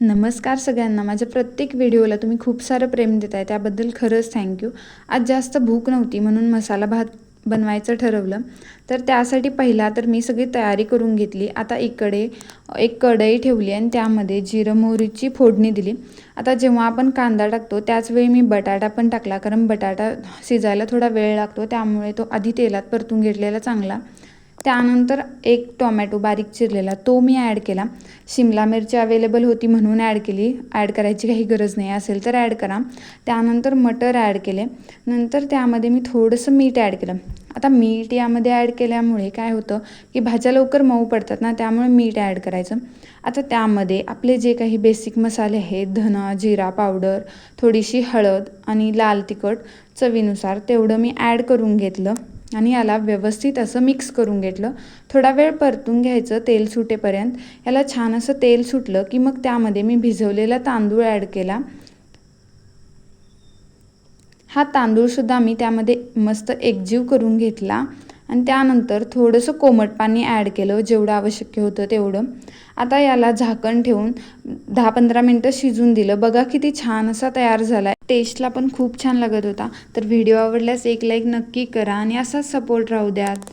नमस्कार सगळ्यांना. माझ्या प्रत्येक व्हिडिओला तुम्ही खूप सारं प्रेम देताय, त्याबद्दल खरंच थँक्यू. आज जास्त भूक नव्हती म्हणून मसाला भात बनवायचं ठरवलं. तर त्यासाठी पहिला तर मी सगळी तयारी करून घेतली. आता इकडे एक कढई ठेवली आणि त्यामध्ये जिरं मोहरीची फोडणी दिली. आता जेव्हा आपण कांदा टाकतो त्याच वेळी मी बटाटा पण टाकला, कारण बटाटा शिजायला थोडा वेळ लागतो, त्यामुळे तो आधी तेलात परतून घेतलेला चांगला. त्यानंतर एक टोमॅटो बारीक चिरलेला तो मी ॲड केला. शिमला मिरची अवेलेबल होती म्हणून ॲड केली, ॲड करायची काही गरज नाही, असेल तर ॲड करा. त्यानंतर मटर ॲड केले. नंतर त्यामध्ये मी थोडंसं मीठ ॲड केलं. आता मीठ यामध्ये ॲड केल्यामुळे काय होतं की भाज्या लवकर मऊ पडतात ना, त्यामुळे मीठ ॲड करायचं. आता त्यामध्ये आपले जे काही बेसिक मसाले आहेत, धना जिरा पावडर, थोडीशी हळद आणि लाल तिखट चवीनुसार तेवढं मी ॲड करून घेतलं आणि याला व्यवस्थित असं मिक्स करून घेतलं. थोडा वेळ परतून घ्यायचं तेल सुटेपर्यंत. याला छान असं तेल सुटलं की मग त्यामध्ये मी भिजवलेला तांदूळ ॲड केला. हा तांदूळसुद्धा मी त्यामध्ये मस्त एकजीव करून घेतला आणि त्यानंतर थोडंसं कोमट पाणी ॲड केलं, जेवढं आवश्यक होतं तेवढं. आता याला झाकण ठेवून 10-15 मिनटं शिजून दिलं. बघा किती छान असा तयार झाला आहे. टेस्टला पण खूप छान लागत होता. तर व्हिडिओ आवडल्यास एक लाईक नक्की करा आणि असाच सपोर्ट राहू द्यात.